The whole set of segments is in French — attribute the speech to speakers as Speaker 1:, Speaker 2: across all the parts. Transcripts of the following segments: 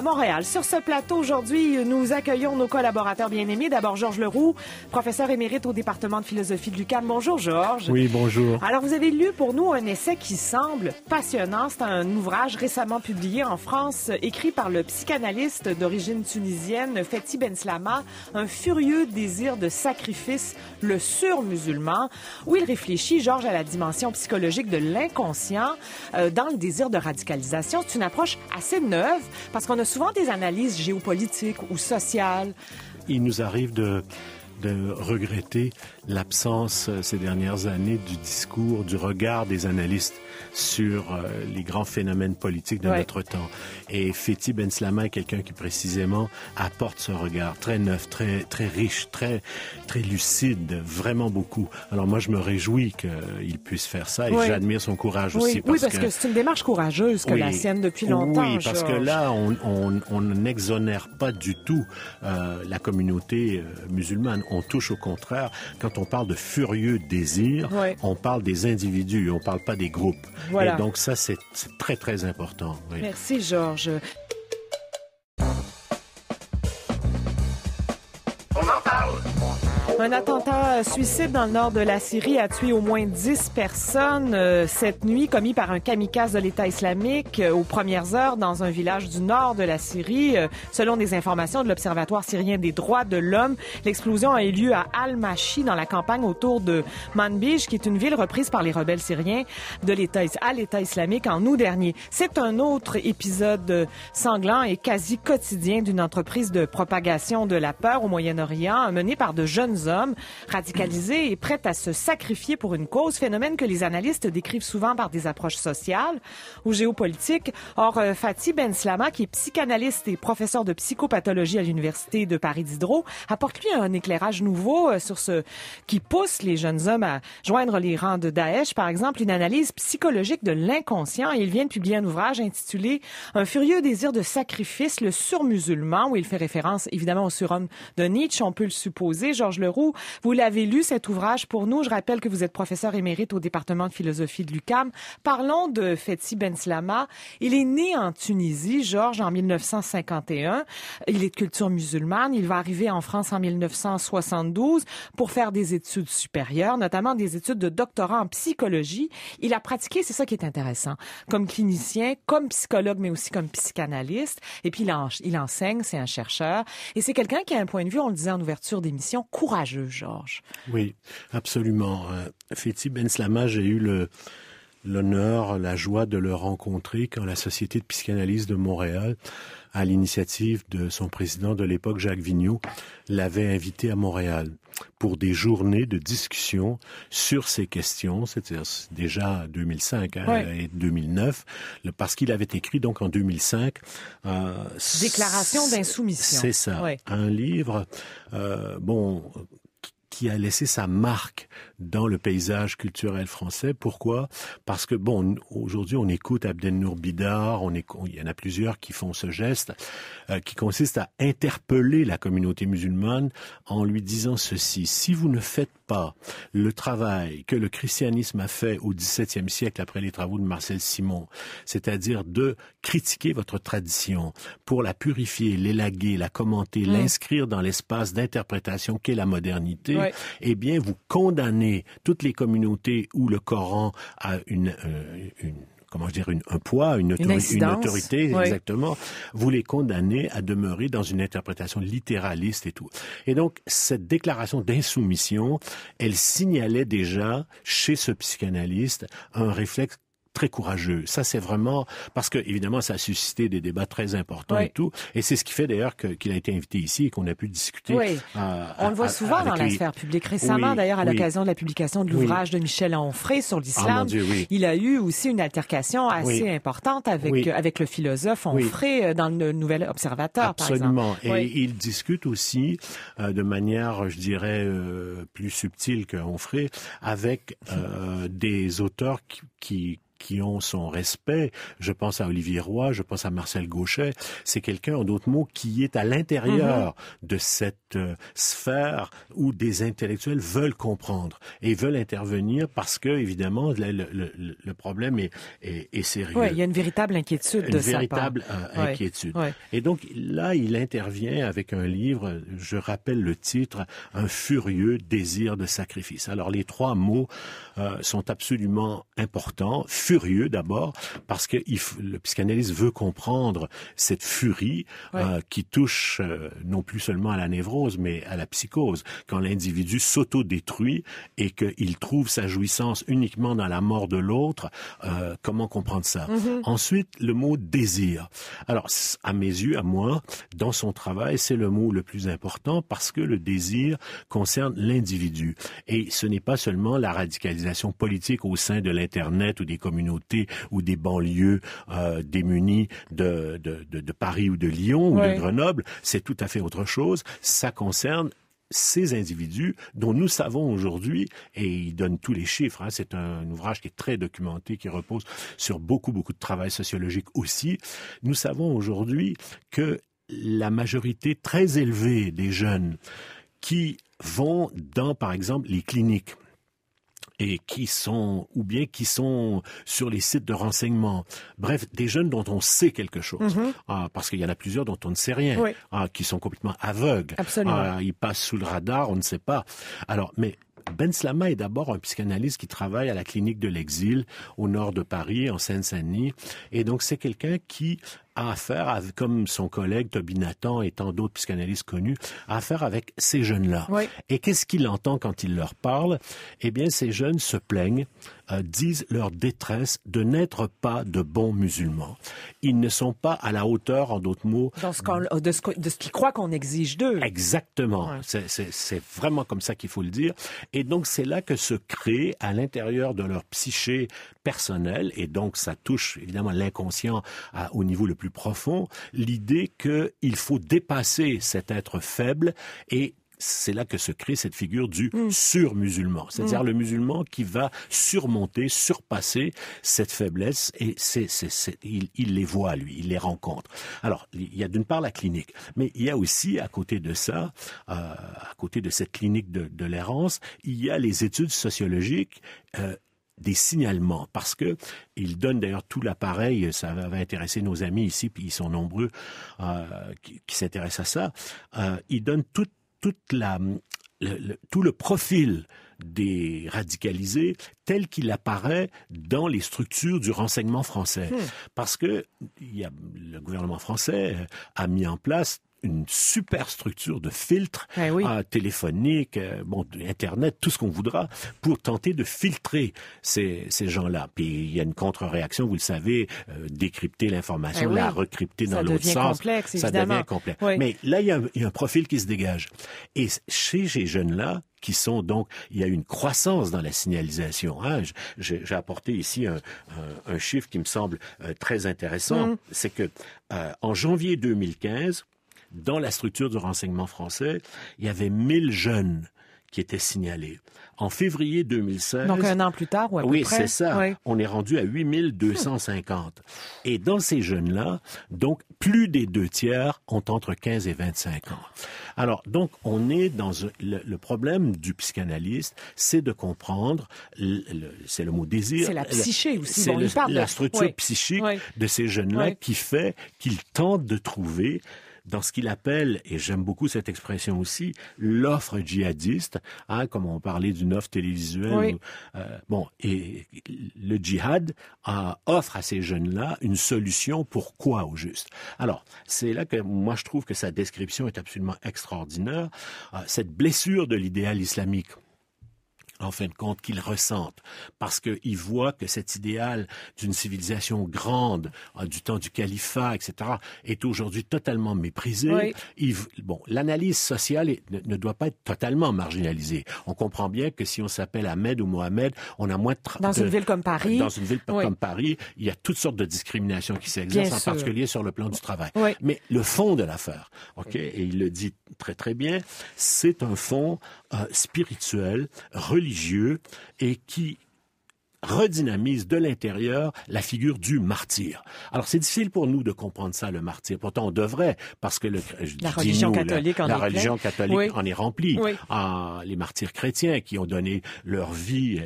Speaker 1: Montréal. Sur ce plateau, aujourd'hui, nous accueillons nos collaborateurs bien-aimés. D'abord, Georges Leroux, professeur émérite au département de philosophie de l'UQAM. Bonjour, Georges.
Speaker 2: Oui, bonjour.
Speaker 1: Alors, vous avez lu pour nous un essai qui semble passionnant. C'est un ouvrage récemment publié en France, écrit par le psychanalyste d'origine tunisienne, Fethi Benslama, Un furieux désir de sacrifice, le surmusulman, où il réfléchit, Georges, à la dimension psychologique de l'inconscient dans le désir de radicalisation. C'est une approche assez neuve, parce qu'on a souvent des analyses géopolitiques ou sociales.
Speaker 2: Il nous arrive de regretter l'absence ces dernières années du discours, du regard des analystes sur les grands phénomènes politiques de notre temps. Et Fethi Benslama est quelqu'un qui précisément apporte ce regard très neuf, très riche, très lucide, vraiment beaucoup. Alors moi, je me réjouis qu'il puisse faire ça et j'admire son courage aussi.
Speaker 1: Parce que c'est une démarche courageuse que la sienne depuis longtemps.
Speaker 2: Oui, parce que là, on n'exonère pas du tout la communauté musulmane. On touche au contraire, quand on parle de furieux désir, on parle des individus, on parle pas des groupes.
Speaker 1: Voilà.
Speaker 2: Et donc ça, c'est très, très important. Oui.
Speaker 1: Merci, Georges. Un attentat suicide dans le nord de la Syrie a tué au moins 10 personnes cette nuit, commis par un kamikaze de l'État islamique aux premières heures dans un village du nord de la Syrie. Selon des informations de l'Observatoire syrien des droits de l'homme, l'explosion a eu lieu à Al-Mashi, dans la campagne autour de Manbij, qui est une ville reprise par les rebelles syriens de l'État islamique en août dernier. C'est un autre épisode sanglant et quasi quotidien d'une entreprise de propagation de la peur au Moyen-Orient, menée par de jeunes hommes radicalisés et prêts à se sacrifier pour une cause, phénomène que les analystes décrivent souvent par des approches sociales ou géopolitiques. Or, Fethi Benslama, qui est psychanalyste et professeur de psychopathologie à l'Université de Paris Diderot, apporte lui un éclairage nouveau sur ce qui pousse les jeunes hommes à joindre les rangs de Daesh. Par exemple, une analyse psychologique de l'inconscient. Il vient de publier un ouvrage intitulé Un furieux désir de sacrifice, le surmusulman, où il fait référence évidemment au surhomme de Nietzsche, on peut le supposer. Georges Leroux, vous l'avez lu, cet ouvrage, pour nous. Je rappelle que vous êtes professeur émérite au département de philosophie de l'UQAM. Parlons de Fethi Benslama. Il est né en Tunisie, Georges, en 1951. Il est de culture musulmane. Il va arriver en France en 1972 pour faire des études supérieures, notamment des études de doctorat en psychologie. Il a pratiqué, c'est ça qui est intéressant, comme clinicien, comme psychologue, mais aussi comme psychanalyste. Et puis, il enseigne, c'est un chercheur. Et c'est quelqu'un qui a un point de vue, on le disait en ouverture d'émission, courageux, Georges.
Speaker 2: Oui, absolument. Fethi Benslama, j'ai eu l'honneur, la joie de le rencontrer quand la Société de psychanalyse de Montréal, à l'initiative de son président de l'époque, Jacques Vigneault, l'avait invité à Montréal pour des journées de discussion sur ces questions, c'est-à-dire déjà 2005 et 2009, parce qu'il avait écrit donc en 2005...
Speaker 1: Déclaration d'insoumission.
Speaker 2: C'est ça, un livre, qui a laissé sa marque dans le paysage culturel français. Pourquoi? Parce que, aujourd'hui, on écoute Abdelnour Bidar, il y en a plusieurs qui font ce geste, qui consiste à interpeller la communauté musulmane en lui disant ceci: si vous ne faites pas le travail que le christianisme a fait au XVIIe siècle après les travaux de Marcel Simon, c'est-à-dire de critiquer votre tradition pour la purifier, l'élaguer, la commenter, l'inscrire dans l'espace d'interprétation qu'est la modernité, eh bien, vous condamnez toutes les communautés où le Coran a un poids, une autorité, exactement. Vous les condamnez à demeurer dans une interprétation littéraliste et tout. Et donc, cette déclaration d'insoumission, elle signalait déjà, chez ce psychanalyste, un réflexe très courageux. Ça, c'est vraiment... Parce que, évidemment, ça a suscité des débats très importants et tout. Et c'est ce qui fait, d'ailleurs, qu'il a été invité ici et qu'on a pu discuter.
Speaker 1: On le voit souvent dans la sphère publique. Récemment, d'ailleurs, à l'occasion de la publication de l'ouvrage de Michel Onfray sur l'islam, il a eu aussi une altercation assez importante avec le philosophe Onfray dans le Nouvel Observateur, par exemple.
Speaker 2: Absolument. Et il discute aussi de manière, je dirais, plus subtile que Onfray, avec des auteurs qui qui ont son respect. Je pense à Olivier Roy, je pense à Marcel Gauchet. C'est quelqu'un, en d'autres mots, qui est à l'intérieur de cette sphère où des intellectuels veulent comprendre et veulent intervenir parce que, évidemment, le problème est sérieux.
Speaker 1: Oui, il y a une véritable inquiétude de sa part.
Speaker 2: Une véritable inquiétude. Ouais. Et donc, là, il intervient avec un livre, je rappelle le titre, Un furieux désir de sacrifice. Alors, les trois mots sont absolument importants. Furieux, d'abord, parce que le psychanalyste veut comprendre cette furie qui touche non plus seulement à la névrose, mais à la psychose. Quand l'individu s'auto-détruit et qu'il trouve sa jouissance uniquement dans la mort de l'autre, comment comprendre ça? Ensuite, le mot désir. Alors, à mes yeux, à moi, dans son travail, c'est le mot le plus important parce que le désir concerne l'individu. Et ce n'est pas seulement la radicalisation politique au sein de l'Internet ou des communautés ou des banlieues démunies de Paris ou de Lyon ou de Grenoble. C'est tout à fait autre chose. Ça concerne ces individus dont nous savons aujourd'hui, et il donne tous les chiffres, c'est un ouvrage qui est très documenté, qui repose sur beaucoup de travail sociologique aussi. Nous savons aujourd'hui que la majorité très élevée des jeunes qui vont dans, par exemple, les cliniques, et qui sont sur les sites de renseignement. Bref, des jeunes dont on sait quelque chose. Parce qu'il y en a plusieurs dont on ne sait rien, qui sont complètement aveugles.
Speaker 1: Absolument.
Speaker 2: Ils passent sous le radar, on ne sait pas. Alors, mais Ben Slama est d'abord un psychanalyste qui travaille à la clinique de l'Exil, au nord de Paris, en Seine-Saint-Denis. Et donc, c'est quelqu'un qui a affaire, avec, comme son collègue Toby Nathan et tant d'autres psychanalystes connus, a affaire avec ces jeunes-là. Et qu'est-ce qu'il entend quand il leur parle? Eh bien, ces jeunes se plaignent, disent leur détresse de n'être pas de bons musulmans. Ils ne sont pas à la hauteur, en d'autres mots,
Speaker 1: de ce qu'ils croient qu'on exige d'eux.
Speaker 2: Exactement. C'est vraiment comme ça qu'il faut le dire. Et donc, c'est là que se crée, à l'intérieur de leur psyché personnelle, et donc ça touche évidemment l'inconscient au niveau le plus profond, l'idée qu'il faut dépasser cet être faible, et c'est là que se crée cette figure du sur-musulman, c'est-à-dire le musulman qui va surmonter, surpasser cette faiblesse, et il les voit, lui, il les rencontre. Alors, il y a d'une part la clinique, mais il y a aussi, à côté de ça, à côté de cette clinique de l'errance, il y a les études sociologiques, des signalements, parce que il donne d'ailleurs tout l'appareil, ça va intéresser nos amis ici, puis ils sont nombreux qui s'intéressent à ça, il donne tout le profil des radicalisés tel qu'il apparaît dans les structures du renseignement français. Parce que le gouvernement français a mis en place une super structure de filtres téléphoniques, Internet, tout ce qu'on voudra, pour tenter de filtrer ces gens-là. Puis il y a une contre-réaction, vous le savez, décrypter l'information, la recrypter dans l'autre sens.
Speaker 1: Complexe,
Speaker 2: ça devient complexe. Mais là, il y a un profil qui se dégage. Et chez ces jeunes-là, qui sont donc, il y a une croissance dans la signalisation. J'ai apporté ici un chiffre qui me semble très intéressant. C'est que en janvier 2015, dans la structure du renseignement français, il y avait 1000 jeunes qui étaient signalés. En février 2016...
Speaker 1: Donc un an plus tard, ou à peu près?
Speaker 2: Oui, c'est ça. On est rendu à 8250. Et dans ces jeunes-là, donc, plus des 2/3 ont entre 15 et 25 ans. Alors, donc, on est dans... Le problème du psychanalyste, c'est de comprendre, c'est le mot désir...
Speaker 1: C'est la psyché aussi.
Speaker 2: C'est la structure psychique de ces jeunes-là qui fait qu'ils tentent de trouver... dans ce qu'il appelle, et j'aime beaucoup cette expression aussi, l'offre djihadiste, comme on parlait d'une offre télévisuelle. Et le djihad offre à ces jeunes-là une solution pour quoi, au juste? Alors, c'est là que moi je trouve que sa description est absolument extraordinaire. Cette blessure de l'idéal islamique, en fin de compte, qu'ils ressentent, parce qu'ils voient que cet idéal d'une civilisation grande, du temps du califat, etc., est aujourd'hui totalement méprisé. L'analyse sociale ne doit pas être totalement marginalisée. On comprend bien que si on s'appelle Ahmed ou Mohamed, on a moins de...
Speaker 1: Dans une ville comme Paris.
Speaker 2: Dans une ville comme Paris, il y a toutes sortes de discriminations qui s'exercent, en particulier sur le plan du travail. Mais le fond de l'affaire, et il le dit très très bien, c'est un fond spirituel, religieux, et qui redynamise de l'intérieur la figure du martyr. Alors, c'est difficile pour nous de comprendre ça, le martyr. Pourtant, on devrait, parce que
Speaker 1: la religion catholique
Speaker 2: en est remplie.
Speaker 1: Oui.
Speaker 2: Les martyrs chrétiens qui ont donné leur vie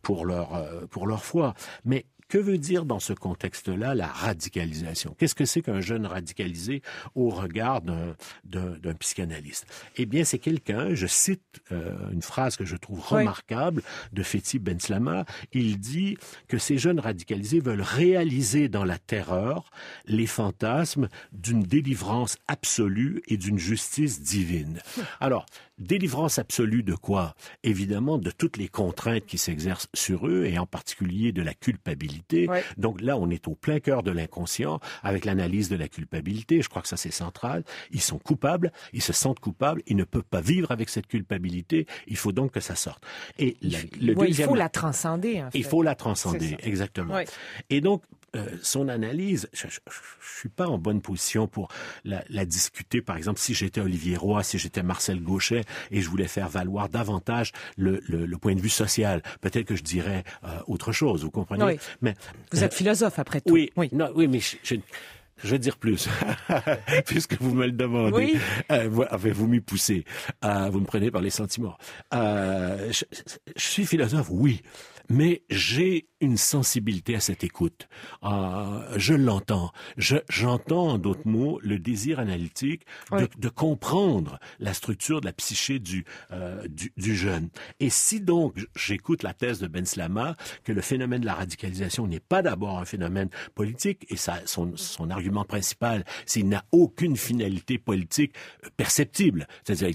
Speaker 2: pour leur foi. Mais que veut dire dans ce contexte-là la radicalisation? Qu'est-ce que c'est qu'un jeune radicalisé au regard d'un psychanalyste? Eh bien, c'est quelqu'un, je cite une phrase que je trouve remarquable de Fethi Benslama, il dit que ces jeunes radicalisés veulent réaliser dans la terreur les fantasmes d'une délivrance absolue et d'une justice divine. Alors, délivrance absolue de quoi? Évidemment, de toutes les contraintes qui s'exercent sur eux, et en particulier de la culpabilité. Ouais. Donc là, on est au plein cœur de l'inconscient, avec l'analyse de la culpabilité. Je crois que ça, c'est central. Ils sont coupables, ils se sentent coupables, ils ne peuvent pas vivre avec cette culpabilité. Il faut donc que ça sorte. Et
Speaker 1: il faut la transcender, en fait.
Speaker 2: Il faut la transcender, exactement. Ouais. Et donc, son analyse, je suis pas en bonne position pour la discuter. Par exemple, si j'étais Olivier Roy, si j'étais Marcel Gauchet et je voulais faire valoir davantage le point de vue social, peut-être que je dirais autre chose, vous comprenez?
Speaker 1: Oui. Mais vous êtes philosophe après tout.
Speaker 2: Oui, mais je vais dire plus, puisque vous me le demandez. Oui. Vous m'y poussez. Vous me prenez par les sentiments. Je suis philosophe, oui, mais j'ai une sensibilité à cette écoute. Je l'entends. J'entends, en d'autres mots, le désir analytique de comprendre la structure de la psyché du jeune. Et si donc j'écoute la thèse de Benslama, que le phénomène de la radicalisation n'est pas d'abord un phénomène politique, et son argument principal, c'est qu'il n'a aucune finalité politique perceptible. C'est-à-dire,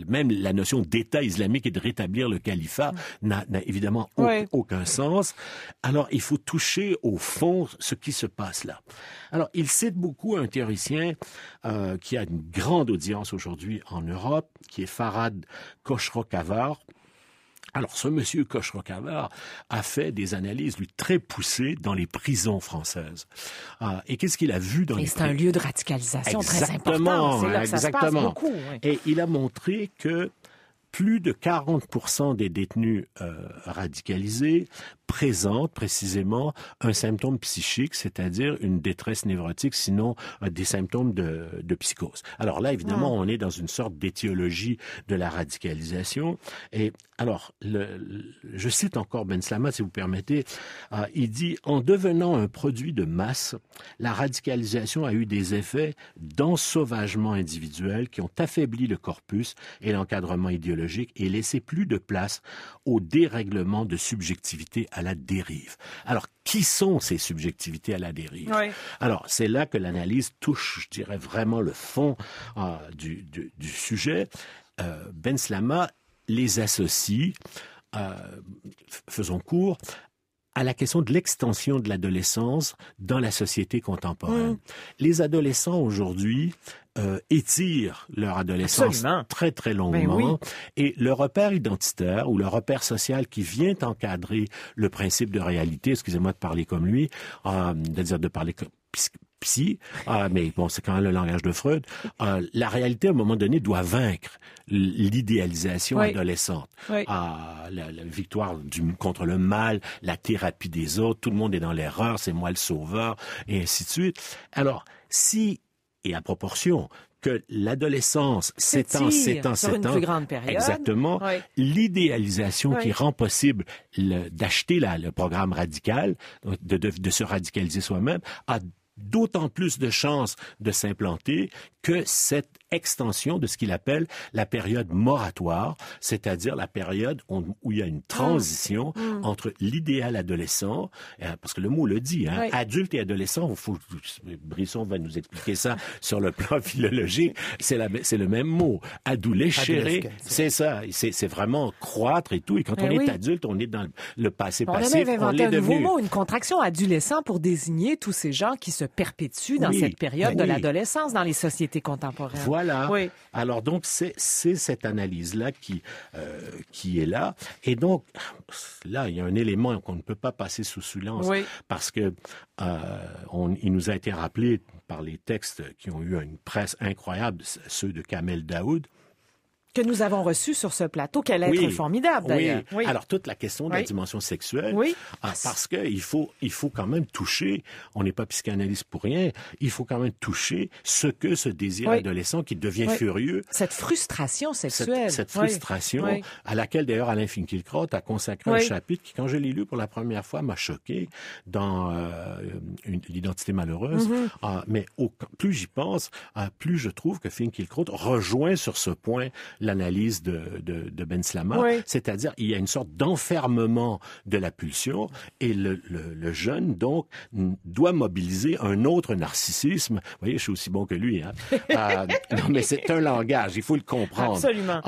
Speaker 2: même la notion d'État islamique et de rétablir le califat n'a évidemment aucun sens. Alors, il faut toucher au fond ce qui se passe là. Alors, il cite beaucoup un théoricien qui a une grande audience aujourd'hui en Europe, qui est Farhad Khosrokhavar. Alors, ce monsieur Khosrokhavar a fait des analyses, lui, très poussées dans les prisons françaises. Et qu'est-ce qu'il a vu dans les prisons?
Speaker 1: C'est un lieu de radicalisation très important. C'est là que ça se passe beaucoup. Oui.
Speaker 2: Et il a montré que plus de 40% des détenus radicalisés présentent précisément un symptôme psychique, c'est-à-dire une détresse névrotique, sinon des symptômes de psychose. Alors là, évidemment, on est dans une sorte d'étiologie de la radicalisation. Et alors, je cite encore Benslama, si vous permettez, il dit « En devenant un produit de masse, la radicalisation a eu des effets d'ensauvagement individuel qui ont affaibli le corpus et l'encadrement idéologique et laissé plus de place au dérèglement de subjectivité à la dérive. » Alors, qui sont ces subjectivités à la dérive? Oui. Alors, c'est là que l'analyse touche, je dirais, vraiment le fond du sujet. Benslama les associe, faisons court, à la question de l'extension de l'adolescence dans la société contemporaine. Les adolescents aujourd'hui étirent leur adolescence très, très longuement. Et le repère identitaire ou le repère social qui vient encadrer le principe de réalité, excusez-moi de parler comme lui, de parler comme psy, mais bon, c'est quand même le langage de Freud, la réalité, à un moment donné, doit vaincre l'idéalisation adolescente. Oui. La victoire contre le mal, la thérapie des autres, tout le monde est dans l'erreur, c'est moi le sauveur, et ainsi de suite. Alors, si, et à proportion, que l'adolescence s'étend,
Speaker 1: sur une plus grande période.
Speaker 2: Exactement. Oui. L'idéalisation qui rend possible d'acheter le programme radical, de se radicaliser soi-même, a d'autant plus de chances de s'implanter que cette extension de ce qu'il appelle la période moratoire, c'est-à-dire la période où il y a une transition entre l'idéal adolescent, parce que le mot le dit, adulte et adolescent, Brisson va nous expliquer ça sur le plan philologique, c'est le même mot. Adouléchérer, c'est ça, c'est vraiment croître et tout, et quand on est adulte, on est dans le passé passif,
Speaker 1: on a même inventé un nouveau mot, une contraction adolescent pour désigner tous ces gens qui se perpétuent dans cette période de l'adolescence dans les sociétés contemporaines.
Speaker 2: Voilà. Oui. Alors donc c'est cette analyse-là qui est là. Et donc là il y a un élément qu'on ne peut pas passer sous silence parce que il nous a été rappelé par les textes qui ont eu une presse incroyable, ceux de Kamel Daoud.
Speaker 1: que nous avons reçue sur ce plateau. Quel être formidable, d'ailleurs.
Speaker 2: Oui. Alors, toute la question de la dimension sexuelle, parce qu'il faut quand même toucher, on n'est pas psychanalyste pour rien, il faut quand même toucher ce que ce désir adolescent qui devient furieux.
Speaker 1: Cette frustration sexuelle.
Speaker 2: Cette frustration, à laquelle, d'ailleurs, Alain Finkielkraut a consacré un chapitre qui, quand je l'ai lu pour la première fois, m'a choqué dans l'identité malheureuse. Mais plus j'y pense, plus je trouve que Finkielkraut rejoint sur ce point l'analyse de Ben Slama. C'est-à-dire, il y a une sorte d'enfermement de la pulsion et le jeune, donc, doit mobiliser un autre narcissisme. Vous voyez, je suis aussi bon que lui. Non, mais c'est un langage, il faut le comprendre.
Speaker 1: Absolument.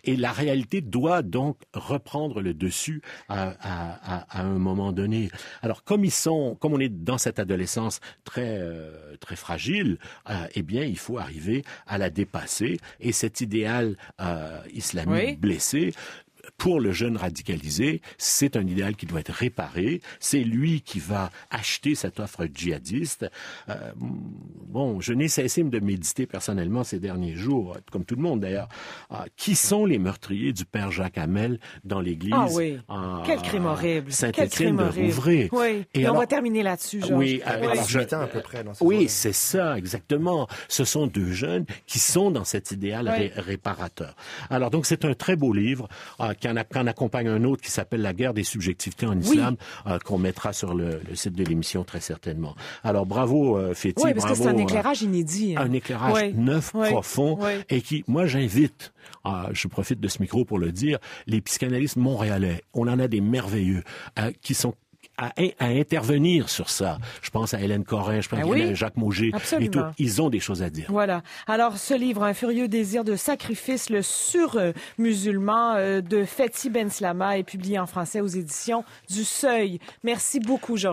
Speaker 2: Et la réalité doit donc reprendre le dessus à un moment donné. Alors, comme on est dans cette adolescence très fragile, eh bien, il faut arriver à la dépasser. Et cet idéal islamique blessé, pour le jeune radicalisé, c'est un idéal qui doit être réparé. C'est lui qui va acheter cette offre djihadiste. Je n'ai cessé de méditer personnellement ces derniers jours, comme tout le monde d'ailleurs. Qui sont les meurtriers du père Jacques Hamel dans l'église?
Speaker 1: Quel crime horrible.
Speaker 2: Saint-Étienne de Rouvray.
Speaker 1: Et alors, on va terminer là-dessus, Georges.
Speaker 3: Oui, avec 18 ans à peu près.
Speaker 2: C'est ça, exactement. Ce sont deux jeunes qui sont dans cet idéal réparateur. Alors, donc, c'est un très beau livre qui en accompagne un autre qui s'appelle La guerre des subjectivités en islam, qu'on mettra sur le site de l'émission très certainement. Alors, bravo, Féti.
Speaker 1: Oui, parce que c'est un éclairage inédit.
Speaker 2: Un éclairage neuf, profond, et qui, moi, j'invite, je profite de ce micro pour le dire, les psychanalystes montréalais, on en a des merveilleux, qui sont à intervenir sur ça. Je pense à Hélène Corrin, je pense à Jacques Mauger. Et tout. Ils ont des choses à dire.
Speaker 1: Voilà. Alors, ce livre, Un furieux désir de sacrifice, le sur-musulman de Fethi Benslama est publié en français aux éditions du Seuil. Merci beaucoup, Georges.